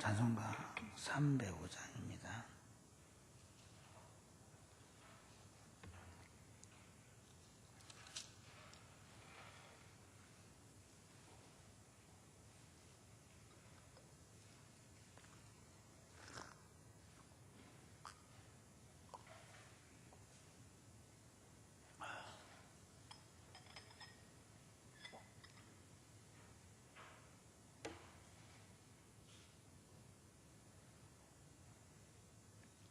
찬송가 305장입니다.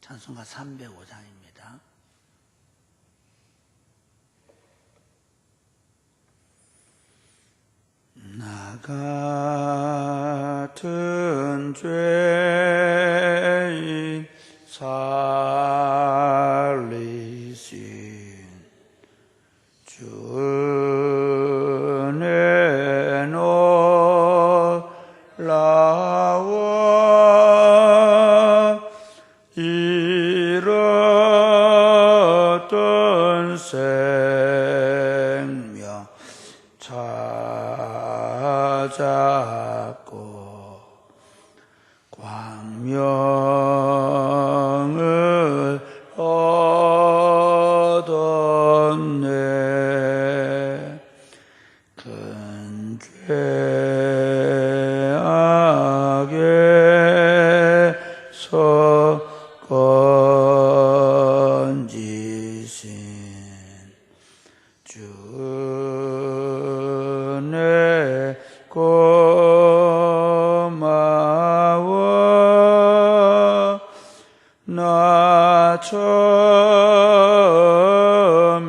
찬송가 305장입니다. 나 같은 죄인 살리신 주의 놀라워 잃었던 생명 찾았고 광명을 얻었네. 큰 죄악에서 건지신 주네 고마워. 나 처음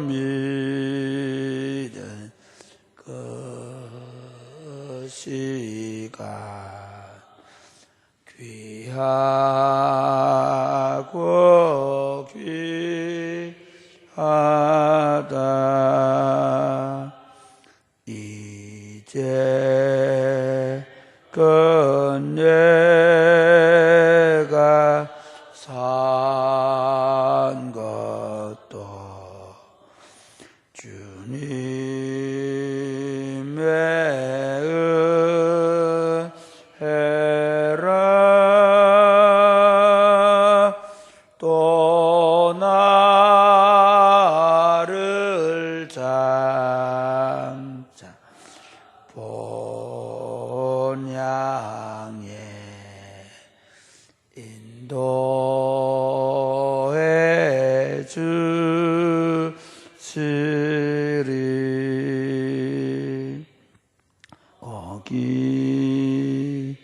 믿은 그 시간 귀하고 귀하다. 이제 내가 산 것도 주님의 은혜라. 또 나를 장차 본향에 인도해 주시리. 거기서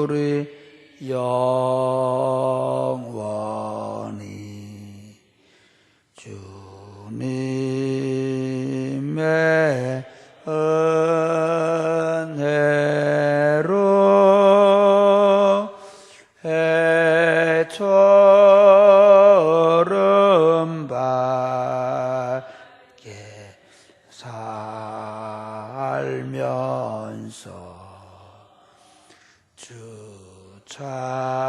우리 영원히 주님의 은혜로 해처럼 밝게 살면서 주 찬양하리라.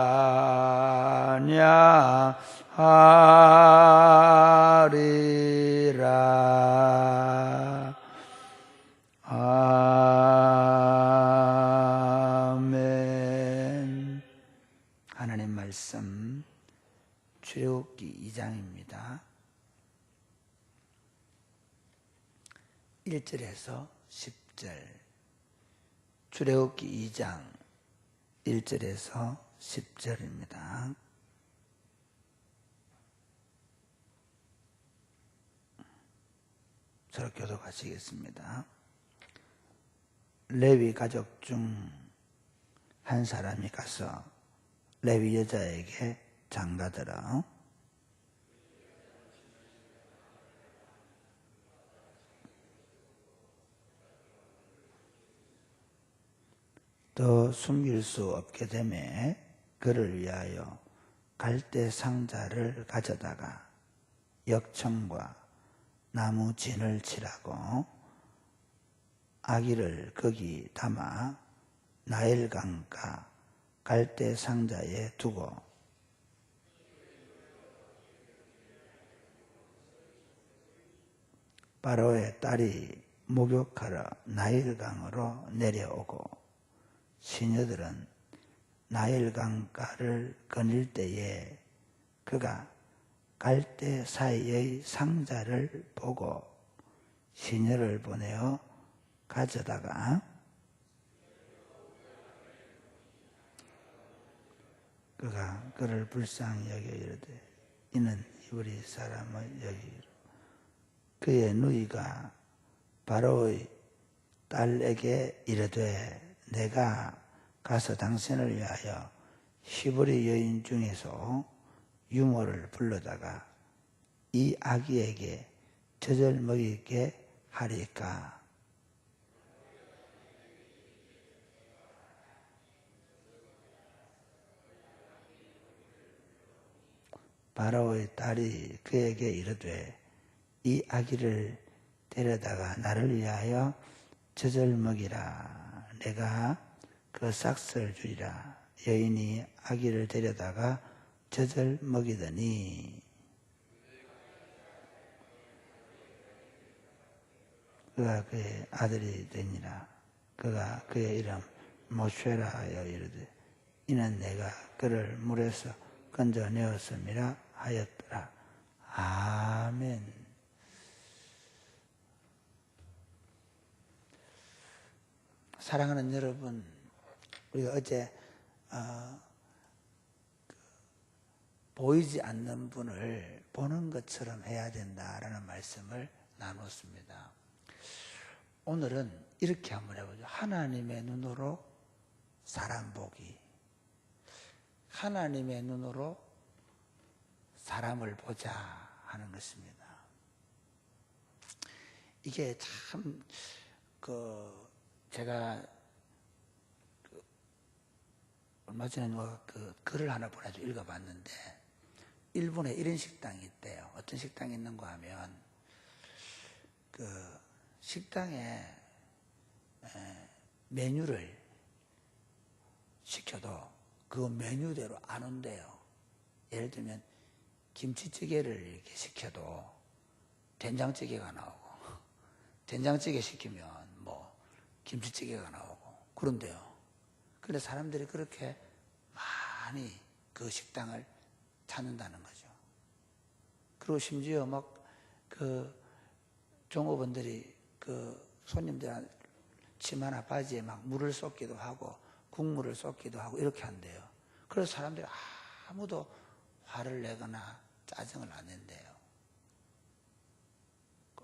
아멘. 하나님 말씀 출애굽기 2장입니다. 1절에서 10절. 출애굽기 2장 1절에서 10절입니다. 서로 교독하시겠습니다. 레위 가족 중 한 사람이 가서 레위 여자에게 장가들어 더 숨길 수 없게 되매 그를 위하여 갈대 상자를 가져다가 역청과 나무 진을 칠하고 아기를 거기 담아 나일강가 갈대 상자에 두고 바로의 딸이 목욕하러 나일강으로 내려오고 시녀들은 나일강가를 거닐 때에 그가 갈대 사이의 상자를 보고 시녀를 보내어 가져다가 그가 그를 불쌍히 여겨 이르되 이는 히브리 사람의 여기로 그의 누이가 바로의 딸에게 이르되 내가 가서 당신을 위하여 히브리 여인 중에서 유모를 불러다가 이 아기에게 젖을 먹이게 하리까. 바로의 딸이 그에게 이르되 이 아기를 데려다가 나를 위하여 젖을 먹이라. 내가 그 싹스를 주리라. 여인이 아기를 데려다가 젖을 먹이더니 그가 그의 아들이 되니라. 그가 그의 이름 모쉐라 하여 이르되 이는 내가 그를 물에서 건져내었음이라 하였더라. 아멘. 사랑하는 여러분, 우리가 어제 보이지 않는 분을 보는 것처럼 해야 된다라는 말씀을 나눴습니다. 오늘은 이렇게 한번 해보죠. 하나님의 눈으로 사람 보기. 하나님의 눈으로 사람을 보자 하는 것입니다. 이게 참 제가 얼마 전에 누가 글을 하나 보내줘 읽어봤는데 일본에 이런 식당이 있대요. 어떤 식당이 있는가 하면 식당에 메뉴를 시켜도 그 메뉴대로 안 온대요. 예를 들면 김치찌개를 이렇게 시켜도 된장찌개가 나오고 된장찌개 시키면 뭐 김치찌개가 나오고 그런데요. 그런데 사람들이 그렇게 많이 그 식당을 찾는다는 거죠. 그리고 심지어 막 종업원들이 손님들 치마나 바지에 막 물을 쏟기도 하고 국물을 쏟기도 하고 이렇게 한대요. 그래서 사람들이 아무도 화를 내거나 짜증을 안 낸대요.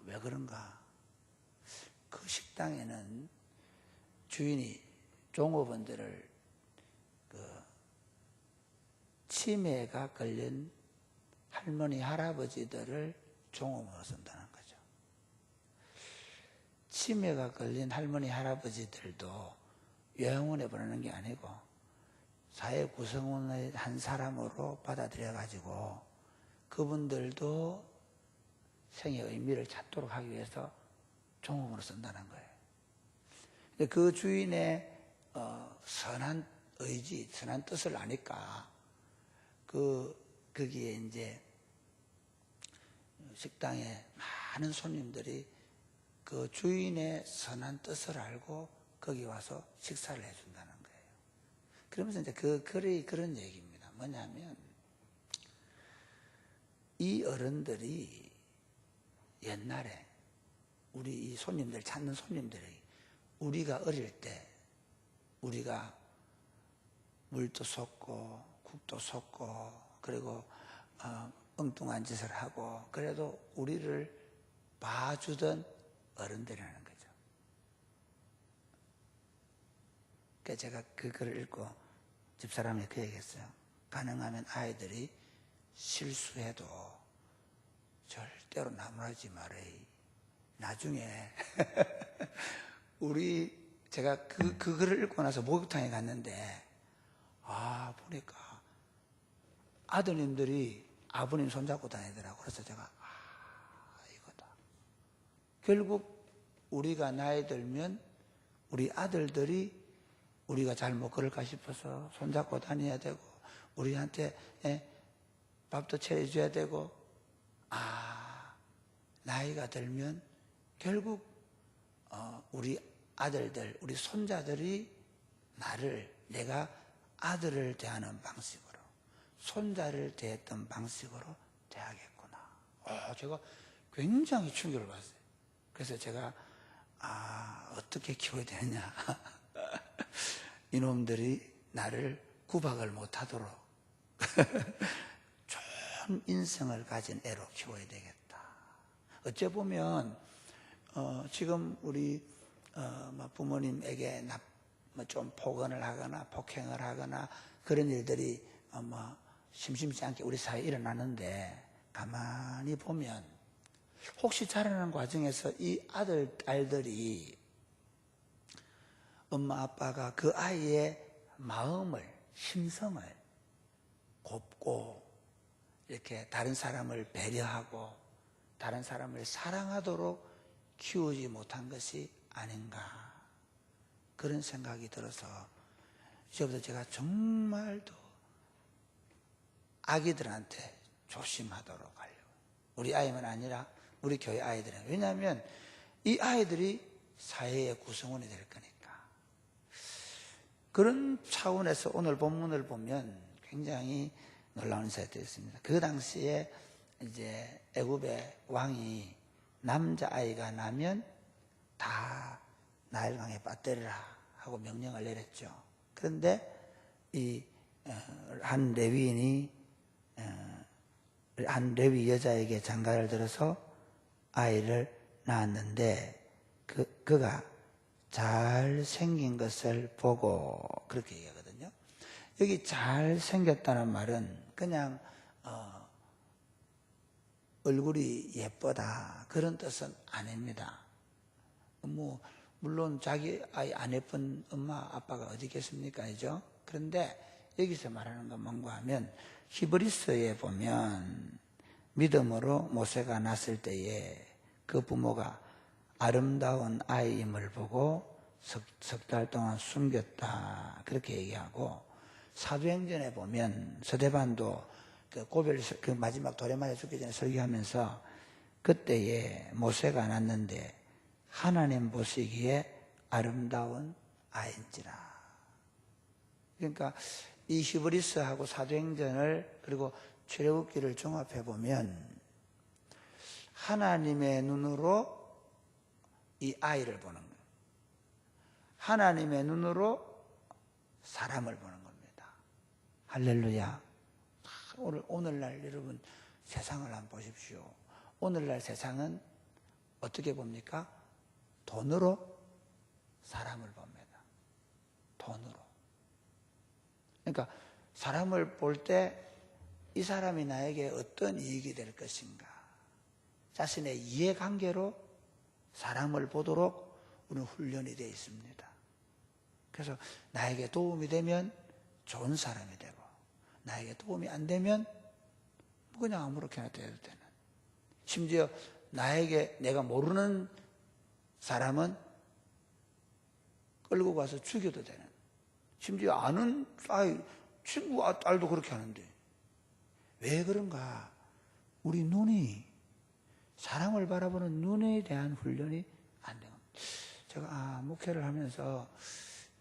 왜 그런가? 그 식당에는 주인이 종업원들을 치매가 걸린 할머니, 할아버지들을 종업원으로 쓴다는 거죠. 치매가 걸린 할머니, 할아버지들도 요양원에 보내는 게 아니고 사회 구성원의 한 사람으로 받아들여가지고 그분들도 생의 의미를 찾도록 하기 위해서 종업원으로 쓴다는 거예요. 그 주인의 선한 의지, 선한 뜻을 아니까 거기에 이제 식당에 많은 손님들이 그 주인의 선한 뜻을 알고 거기 와서 식사를 해준다는 거예요. 그러면서 이제 그 글이 그런 얘기입니다. 뭐냐면 이 어른들이 옛날에 우리 이 손님들 찾는 손님들이 우리가 어릴 때 우리가 물도 쏟고 국도 쏟고 그리고 엉뚱한 짓을 하고 그래도 우리를 봐주던 어른들이라는 거죠. 그래서 제가 그 글을 읽고 집사람이 그 얘기했어요. 가능하면 아이들이 실수해도 절대로 나무라지 말아요. 나중에 제가 그 글을 읽고 나서 목욕탕에 갔는데 보니까 아드님들이 아버님 손잡고 다니더라고. 그래서 제가 이거다. 결국 우리가 나이 들면 우리 아들들이 우리가 잘못 걸을까 싶어서 손잡고 다녀야 되고 우리한테 밥도 차려줘야 되고 나이가 들면 결국 우리 아들들, 우리 손자들이 나를, 내가 아들을 대하는 방식으로, 손자를 대했던 방식으로 대하겠구나. 제가 굉장히 충격을 받았어요. 그래서 제가 어떻게 키워야 되느냐. 이놈들이 나를 구박을 못하도록 좋은 인성을 가진 애로 키워야 되겠다. 어째 보면 지금 우리 부모님에게 좀 폭언을 하거나 폭행을 하거나 그런 일들이 심심치 않게 우리 사회에 일어나는데, 가만히 보면 혹시 자라는 과정에서 이 아들, 딸들이 엄마 아빠가 그 아이의 마음을, 심성을 곱고 이렇게 다른 사람을 배려하고 다른 사람을 사랑하도록 키우지 못한 것이 아닌가, 그런 생각이 들어서 이제부터 제가 정말 더 아기들한테 조심하도록 하려고. 우리 아이만 아니라 우리 교회 아이들은. 왜냐하면 이 아이들이 사회의 구성원이 될 거니까. 그런 차원에서 오늘 본문을 보면 굉장히 놀라운 사실이 있습니다. 그 당시에 이제 애굽의 왕이 남자아이가 나면 다 나일강에 빠뜨리라 하고 명령을 내렸죠. 그런데 한 레위인이 한 레위 여자에게 장가를 들어서 아이를 낳았는데 그가 잘생긴 것을 보고, 그렇게 얘기하거든요. 여기 잘생겼다는 말은 그냥 얼굴이 예쁘다 그런 뜻은 아닙니다. 물론 자기 아이 안 예쁜 엄마 아빠가 어디 있겠습니까? 그죠? 그런데 여기서 말하는 건 뭔가 하면, 히브리서에 보면 믿음으로 모세가 낳았을 때에 그 부모가 아름다운 아이임을 보고 석 달 동안 숨겼다, 그렇게 얘기하고, 사도행전에 보면 서대반도 그 마지막 돌에 맞아 죽기 전에 설교하면서 그때에 모세가 낳았는데 하나님 보시기에 아름다운 아이인지라. 그러니까 이 히브리서하고 사도행전을 그리고 출애굽기를 종합해 보면 하나님의 눈으로 이 아이를 보는 거예요. 하나님의 눈으로 사람을 보는 겁니다. 할렐루야. 오늘날 여러분 세상을 한번 보십시오. 오늘날 세상은 어떻게 봅니까? 돈으로 사람을 봅니다. 돈으로. 그러니까 사람을 볼 때 이 사람이 나에게 어떤 이익이 될 것인가, 자신의 이해관계로 사람을 보도록 우리는 훈련이 되어 있습니다. 그래서 나에게 도움이 되면 좋은 사람이 되고, 나에게 도움이 안 되면 그냥 아무렇게나 돼도 되는, 심지어 나에게 내가 모르는 사람은 끌고 가서 죽여도 되는, 심지어 아는 친구 딸도 그렇게 하는데, 왜 그런가? 우리 눈이, 사람을 바라보는 눈에 대한 훈련이 안 되는 겁니다. 제가 목회를 하면서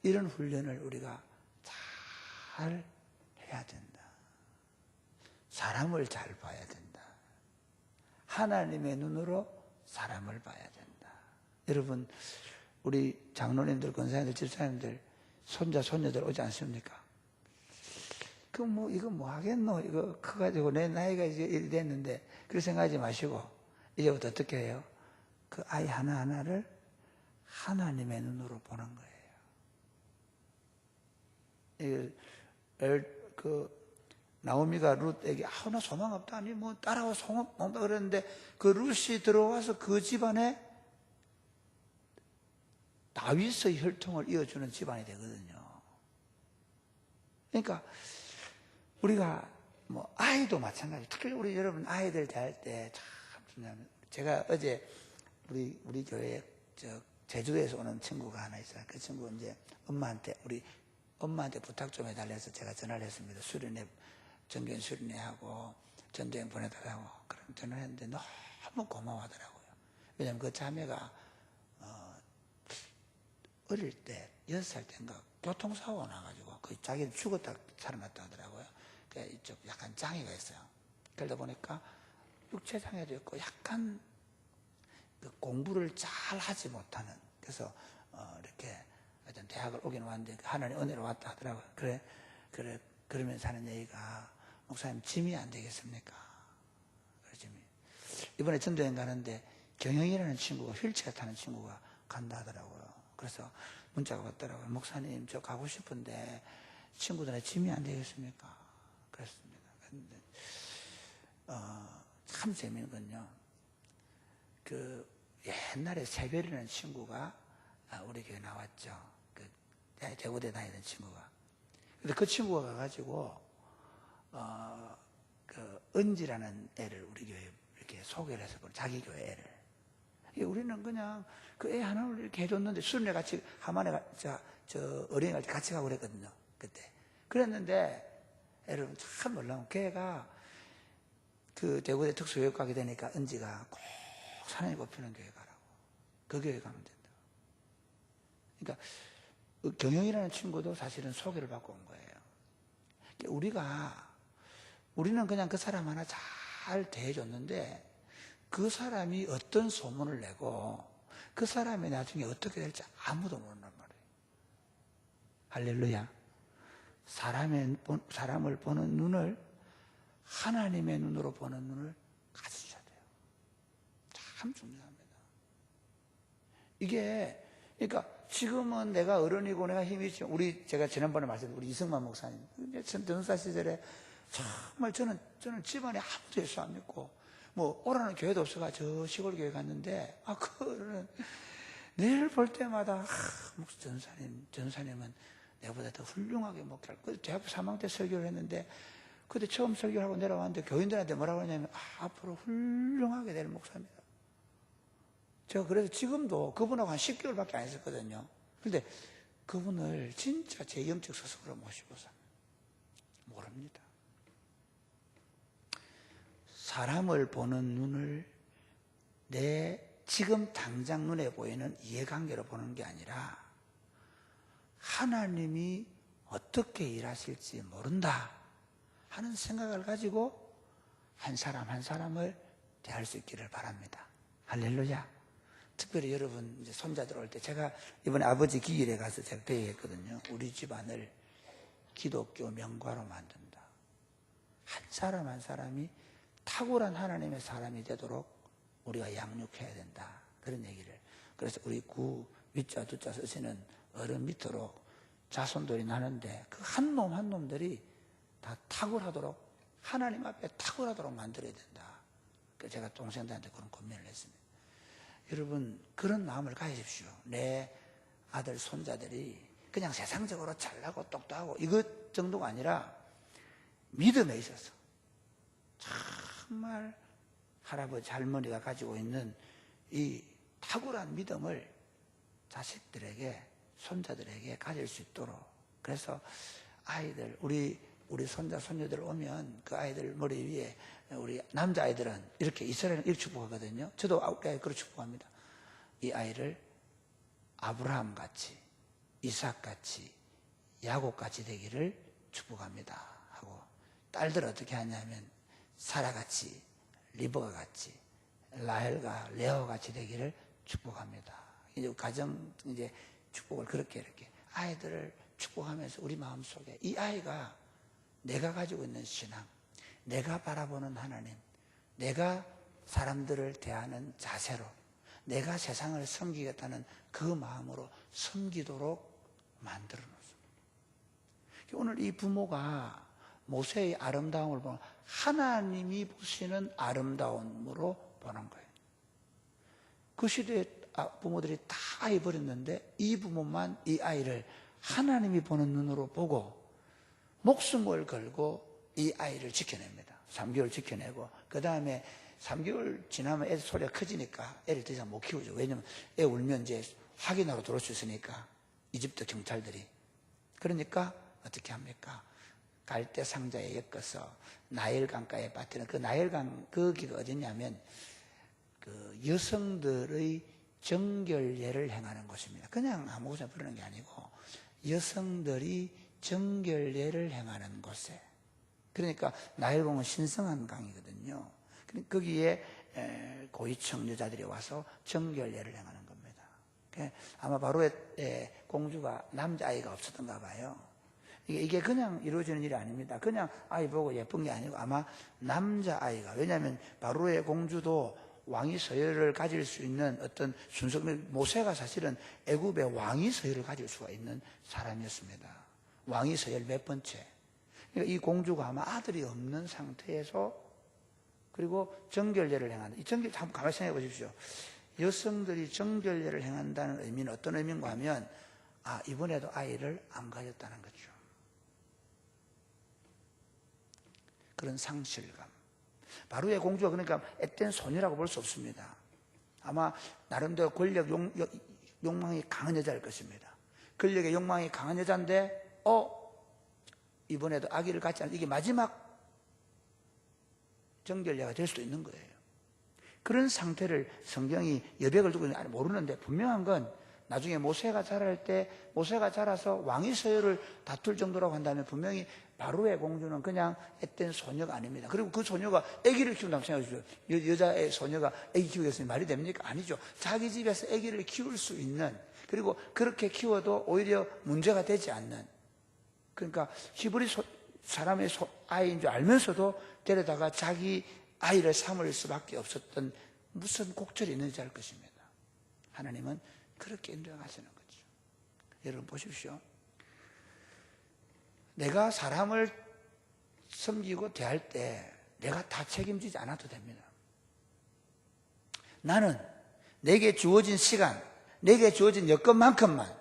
이런 훈련을 우리가 잘 해야 된다. 사람을 잘 봐야 된다. 하나님의 눈으로 사람을 봐야 된다. 여러분, 우리 장로님들, 권사님들, 집사님들, 손자, 손녀들 오지 않습니까? 이거 뭐 하겠노? 이거 커가지고 내 나이가 이제 이리 됐는데, 그렇게 생각하지 마시고, 이제부터 어떻게 해요? 그 아이 하나하나를 하나님의 눈으로 보는 거예요. 나오미가 룻에게, 나 소망 없다. 아니, 따라와 소망 없다 그랬는데, 그 룻이 들어와서 그 집안에 다윗의 혈통을 이어주는 집안이 되거든요. 그러니까, 우리가 아이도 마찬가지. 특히 우리 여러분 아이들 대할 때 참 중요합니다. 제가 어제 우리 교회에 제주도에서 오는 친구가 하나 있어요. 그 친구 이제 우리 엄마한테 부탁 좀 해달래서 제가 전화를 했습니다. 정경 수련회하고 전도행 보내달라고 그런 전화를 했는데 너무 고마워하더라고요. 왜냐하면 그 자매가 어릴 때 6살 때인가 교통사고가 나가지고 자기는 죽었다 살아났다 하더라고요. 이쪽 약간 장애가 있어요. 그러다 보니까 육체장애도 있고 약간 공부를 잘 하지 못하는, 그래서 이렇게 하여튼 대학을 오긴 왔는데 하나님 은혜로 왔다 하더라고요. 그러면서 하는 얘기가, 목사님 짐이 안 되겠습니까? 그래, 짐이. 이번에 전도여행 가는데 경영이라는 친구가, 휠체어 타는 친구가 간다 하더라고요. 그래서 문자가 왔더라고요. 목사님, 저 가고 싶은데 친구들의 짐이 안 되겠습니까? 그랬습니다. 근데 참 재미있는 건요, 옛날에 세별이라는 친구가 우리 교회 나왔죠. 대구대 다니던 친구가. 근데 그 친구가 가가지고 은지라는 애를 우리 교회에 이렇게 소개를 해서 자기 교회 애를. 우리는 그냥 그 애 하나를 이렇게 해줬는데, 수련회 같이 하만에 저 어린이 갈 때 같이 가고 그랬거든요. 그때. 그랬는데 여러분 참 놀라운, 걔가 그 대구대 특수교육 가게 되니까 은지가 꼭 사랑이 꼽히는 교회 가라고. 그 교회 가면 된다. 그러니까 경영이라는 친구도 사실은 소개를 받고 온 거예요. 우리는 그냥 그 사람 하나 잘 대해줬는데, 그 사람이 어떤 소문을 내고 그 사람이 나중에 어떻게 될지 아무도 모른단 말이에요. 할렐루야. 사람을 보는 눈을 하나님의 눈으로 보는 눈을 가지셔야 돼요. 참 중요합니다. 이게, 그러니까 지금은 내가 어른이고 내가 힘이 있지. 제가 지난번에 말씀드린 우리 이승만 목사님, 전사 시절에 정말 저는 집안에 아무도 예수 안 믿고 오라는 교회도 없어가 저 시골 교회 갔는데, 그거는 내일 볼 때마다 전사님은 내보다 더 훌륭하게 목회할. 대학교 3학년 때 설교를 했는데, 그때 처음 설교를 하고 내려왔는데 교인들한테 뭐라고 하냐면, 앞으로 훌륭하게 될 목사입니다. 제가 그래서 지금도 그분하고 한 10개월밖에 안 했었거든요. 그런데 그분을 진짜 제 영적 스승으로 모시고서 모릅니다. 사람을 보는 눈을 내 지금 당장 눈에 보이는 이해관계로 보는 게 아니라, 하나님이 어떻게 일하실지 모른다 하는 생각을 가지고 한 사람 한 사람을 대할 수 있기를 바랍니다. 할렐루야. 특별히 여러분 이제 손자들 올 때, 제가 이번에 아버지 기일에 가서 제가 배회했거든요. 우리 집안을 기독교 명가로 만든다. 한 사람 한 사람이 탁월한 하나님의 사람이 되도록 우리가 양육해야 된다. 그런 얘기를. 그래서 우리 위자 두자 쓰시는 어른 밑으로 자손들이 나는데, 그 한 놈 한 놈들이 다 탁월하도록, 하나님 앞에 탁월하도록 만들어야 된다. 그래서 제가 동생들한테 그런 고민을 했습니다. 여러분, 그런 마음을 가지십시오. 내 아들 손자들이 그냥 세상적으로 잘나고 똑똑하고 이것 정도가 아니라 믿음에 있어서 정말 할아버지 할머니가 가지고 있는 이 탁월한 믿음을 자식들에게, 손자들에게 가질 수 있도록. 그래서 아이들, 우리 손자 손녀들 오면 그 아이들 머리 위에, 우리 남자아이들은 이렇게 이스라엘은 이렇게 축복하거든요. 저도 그렇게 축복합니다. 이 아이를 아브라함같이, 이삭같이, 야곱같이 되기를 축복합니다 하고, 딸들 어떻게 하냐면 사라같이, 리버가같이, 라헬과 레오같이 되기를 축복합니다. 이제 가정 이제 축복을 그렇게 이렇게 아이들을 축복하면서 우리 마음속에 이 아이가 내가 가지고 있는 신앙, 내가 바라보는 하나님, 내가 사람들을 대하는 자세로, 내가 세상을 섬기겠다는 그 마음으로 섬기도록 만들어 놓습니다. 오늘 이 부모가 모세의 아름다움을 보는, 하나님이 보시는 아름다움으로 보는 거예요. 그 시대에 부모들이 다 해버렸는데, 이 부모만 이 아이를 하나님이 보는 눈으로 보고 목숨을 걸고 이 아이를 지켜냅니다. 3개월 지켜내고, 그 다음에 3개월 지나면 애 소리가 커지니까 애를 더 이상 못 키우죠. 왜냐면 애 울면 이제 확인하러 들어올 수 있으니까, 이집트 경찰들이. 그러니까 어떻게 합니까? 갈대 상자에 엮어서 나일강가에 빠뜨리는, 그 나일강, 거기가 어디냐면 그 여성들의 정결례를 행하는 곳입니다. 그냥 아무것나 부르는 게 아니고 여성들이 정결례를 행하는 곳에, 그러니까 나일강은 신성한 강이거든요. 거기에 고위층 여자들이 와서 정결례를 행하는 겁니다. 아마 바로의 공주가 남자아이가 없었던가 봐요. 이게 그냥 이루어지는 일이 아닙니다. 그냥 아이 보고 예쁜 게 아니고 아마 남자아이가, 왜냐하면 바로의 공주도 왕위 서열을 가질 수 있는 어떤 순서, 모세가 사실은 애굽의 왕위 서열을 가질 수가 있는 사람이었습니다. 왕위 서열 몇 번째. 그러니까 이 공주가 아마 아들이 없는 상태에서, 그리고 정결례를 행한다. 이 정결, 한번 가만히 생각해 보십시오. 여성들이 정결례를 행한다는 의미는 어떤 의미인가 하면, 이번에도 아이를 안 가졌다는 거죠. 그런 상실감. 바로의 공주가 그러니까 앳된 소녀라고 볼 수 없습니다. 아마 나름대로 권력 욕망이 강한 여자일 것입니다. 권력의 욕망이 강한 여자인데 이번에도 아기를 갖지 않은, 이게 마지막 정결례가 될 수도 있는 거예요. 그런 상태를 성경이 여백을 두고 있는지 모르는데, 분명한 건 나중에 모세가 자랄 때, 모세가 자라서 왕위 서열을 다툴 정도라고 한다면 분명히 바로의 공주는 그냥 앳된 소녀가 아닙니다. 그리고 그 소녀가 아기를 키운다고 생각해 주십시오. 여자의 소녀가 아기 키우겠으니 말이 됩니까? 아니죠. 자기 집에서 아기를 키울 수 있는, 그리고 그렇게 키워도 오히려 문제가 되지 않는, 그러니까 히브리 사람의 아이인 줄 알면서도 데려다가 자기 아이를 삼을 수밖에 없었던 무슨 곡절이 있는지 알 것입니다. 하나님은 그렇게 인도하시는 거죠. 여러분 보십시오. 내가 사람을 섬기고 대할 때 내가 다 책임지지 않아도 됩니다. 나는 내게 주어진 시간, 내게 주어진 여건만큼만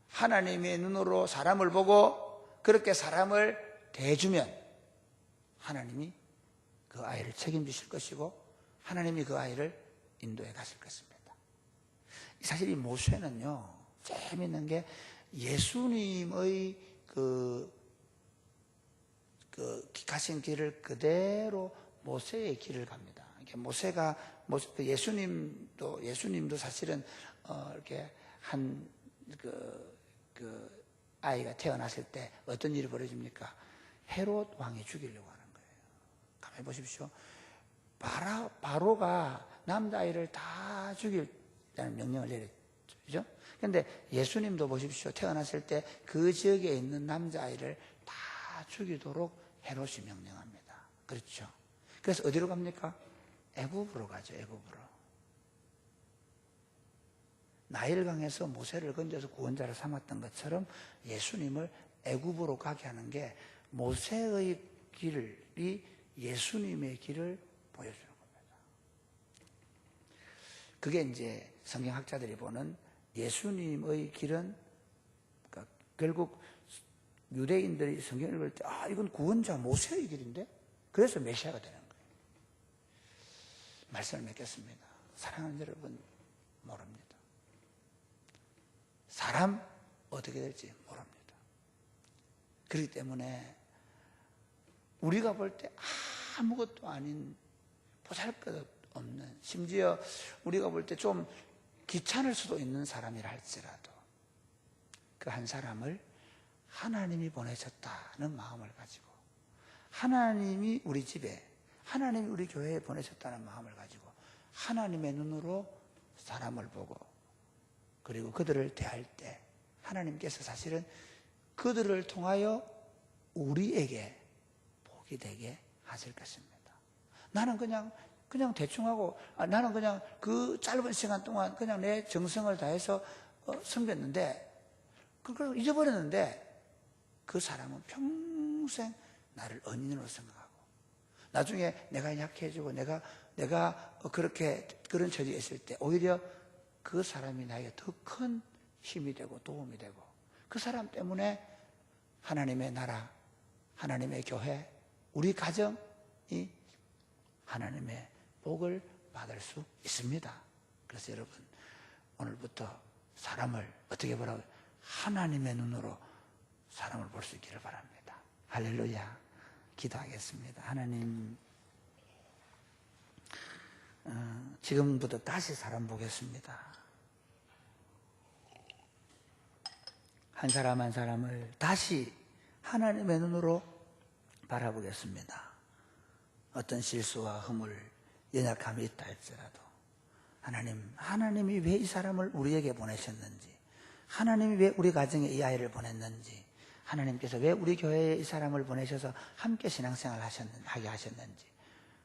하나님의 눈으로 사람을 보고 그렇게 사람을 대해주면 하나님이 그 아이를 책임지실 것이고 하나님이 그 아이를 인도해 가실 것입니다. 사실 이 모세는요, 재밌는 게 예수님의 가신 길을 그대로 모세의 길을 갑니다. 예수님도 사실은 이렇게 한 아이가 태어났을 때 어떤 일이 벌어집니까? 헤롯 왕이 죽이려고 하는 거예요. 가만히 보십시오. 바로가 남자아이를 다 죽이라는 명령을 내렸죠. 그죠? 그런데 예수님도 보십시오. 태어났을 때 그 지역에 있는 남자아이를 다 죽이도록 헤롯이 명령합니다. 그렇죠? 그래서 어디로 갑니까? 애굽으로 가죠. 애굽으로. 나일강에서 모세를 건져서 구원자를 삼았던 것처럼 예수님을 애굽으로 가게 하는 게 모세의 길이 예수님의 길을 보여주는 겁니다. 그게 이제 성경학자들이 보는 예수님의 길은, 그러니까 결국 유대인들이 성경을 읽을 때 이건 구원자 모세의 길인데, 그래서 메시아가 되는 거예요. 말씀을 맺겠습니다. 사랑하는 여러분, 모릅니다. 사람 어떻게 될지 모릅니다. 그렇기 때문에 우리가 볼 때 아무것도 아닌, 보잘것없는, 심지어 우리가 볼 때 좀 귀찮을 수도 있는 사람이라 할지라도 그 한 사람을 하나님이 보내셨다는 마음을 가지고, 하나님이 우리 집에, 하나님이 우리 교회에 보내셨다는 마음을 가지고 하나님의 눈으로 사람을 보고, 그리고 그들을 대할 때 하나님께서 사실은 그들을 통하여 우리에게 복이 되게 하실 것입니다. 나는 그냥 대충하고, 나는 그냥 그 짧은 시간 동안 그냥 내 정성을 다해서 섬겼는데, 그걸 잊어버렸는데, 그 사람은 평생 나를 언인으로 생각하고, 나중에 내가 약해지고 내가 그런 처지에 있을 때 오히려 그 사람이 나에게 더 큰 힘이 되고 도움이 되고, 그 사람 때문에 하나님의 나라, 하나님의 교회, 우리 가정이 하나님의 복을 받을 수 있습니다. 그래서 여러분, 오늘부터 사람을 어떻게 보라고요? 하나님의 눈으로 사람을 볼 수 있기를 바랍니다. 할렐루야. 기도하겠습니다. 하나님, 지금부터 다시 사람 보겠습니다. 한 사람 한 사람을 다시 하나님의 눈으로 바라보겠습니다. 어떤 실수와 허물, 연약함이 있다 할지라도 하나님이 왜 이 사람을 우리에게 보내셨는지, 하나님이 왜 우리 가정에 이 아이를 보냈는지, 하나님께서 왜 우리 교회에 이 사람을 보내셔서 함께 신앙생활 하게 하셨는지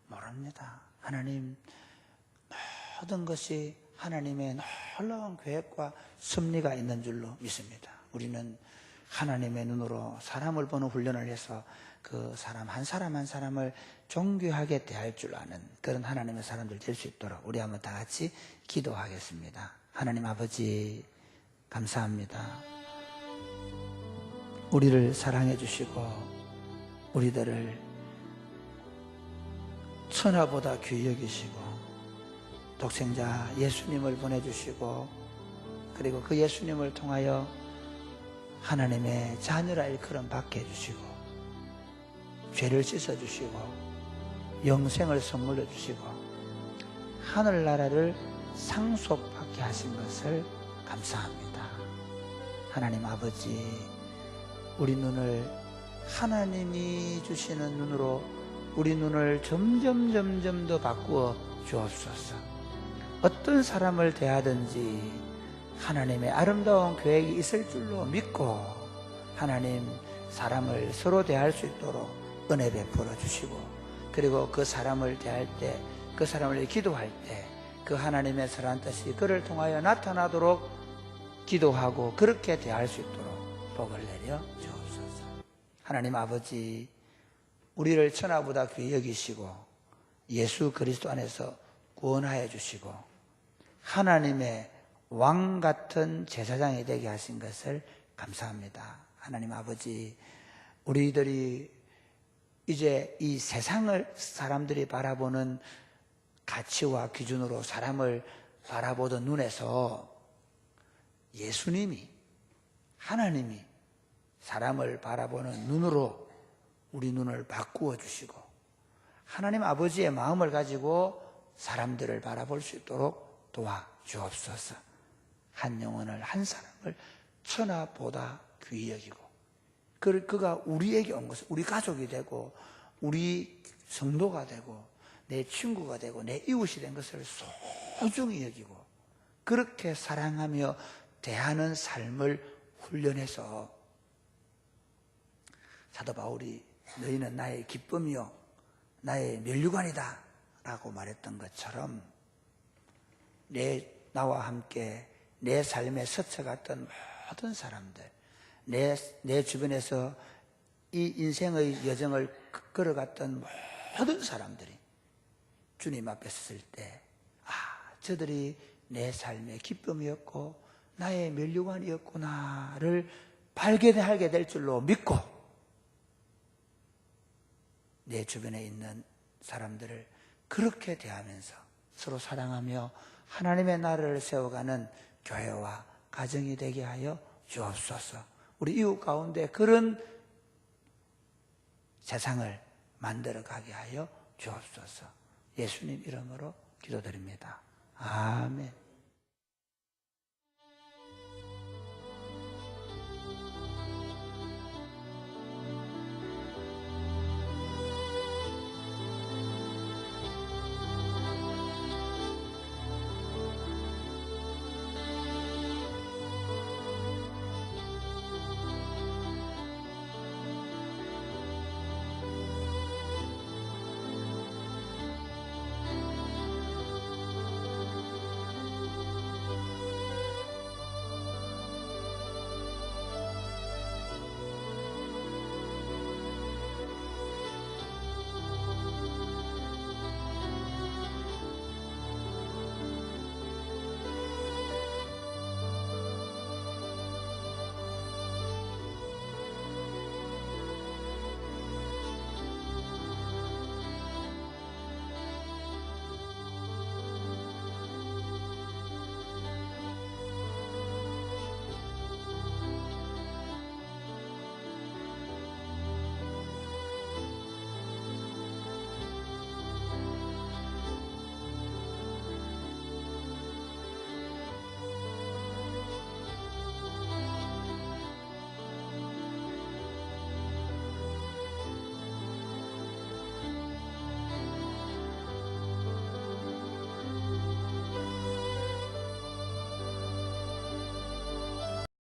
모릅니다. 하나님 모든 것이 하나님의 놀라운 계획과 섭리가 있는 줄로 믿습니다. 우리는 하나님의 눈으로 사람을 보는 훈련을 해서 그 사람 한 사람을 존귀하게 대할 줄 아는 그런 하나님의 사람들 될 수 있도록 우리 한번 다 같이 기도하겠습니다. 하나님 아버지 감사합니다. 우리를 사랑해 주시고 우리들을 천하보다 귀히 여기시고 독생자 예수님을 보내주시고 그리고 그 예수님을 통하여 하나님의 자녀라 일컬음 받게 해주시고 죄를 씻어주시고 영생을 선물로 주시고 하늘나라를 상속받게 하신 것을 감사합니다. 하나님 아버지, 우리 눈을 하나님이 주시는 눈으로 우리 눈을 점점 더 바꾸어 주옵소서. 어떤 사람을 대하든지 하나님의 아름다운 계획이 있을 줄로 믿고 하나님 사람을 서로 대할 수 있도록 은혜 베풀어 주시고 그리고 그 사람을 대할 때 그 사람을 위해 기도할 때 그 하나님의 선한 뜻이 그를 통하여 나타나도록 기도하고 그렇게 대할 수 있도록 복을 내려 주옵소서. 하나님 아버지, 우리를 천하보다 귀히 여기시고 예수 그리스도 안에서 구원하여 주시고 하나님의 왕 같은 제사장이 되게 하신 것을 감사합니다. 하나님 아버지, 우리들이 이제 이 세상을 사람들이 바라보는 가치와 기준으로 사람을 바라보던 눈에서 예수님이, 하나님이 사람을 바라보는 눈으로 우리 눈을 바꾸어 주시고 하나님 아버지의 마음을 가지고 사람들을 바라볼 수 있도록 도와주옵소서. 한 영혼을, 한 사람을 천하보다 귀히 여기고 그가 우리에게 온 것을 우리 가족이 되고 우리 성도가 되고 내 친구가 되고 내 이웃이 된 것을 소중히 여기고 그렇게 사랑하며 대하는 삶을 훈련해서 사도 바울이 너희는 나의 기쁨이요 나의 면류관이다 라고 말했던 것처럼 나와 함께 내 삶에 스쳐갔던 모든 사람들, 내 주변에서 이 인생의 여정을 걸어갔던 모든 사람들이 주님 앞에 섰을 때 저들이 내 삶의 기쁨이었고 나의 면류관이었구나를 발견하게 될 줄로 믿고 내 주변에 있는 사람들을 그렇게 대하면서 서로 사랑하며 하나님의 나라를 세워가는 교회와 가정이 되게 하여 주옵소서. 우리 이웃 가운데 그런 세상을 만들어가게 하여 주옵소서. 예수님 이름으로 기도드립니다. 아멘.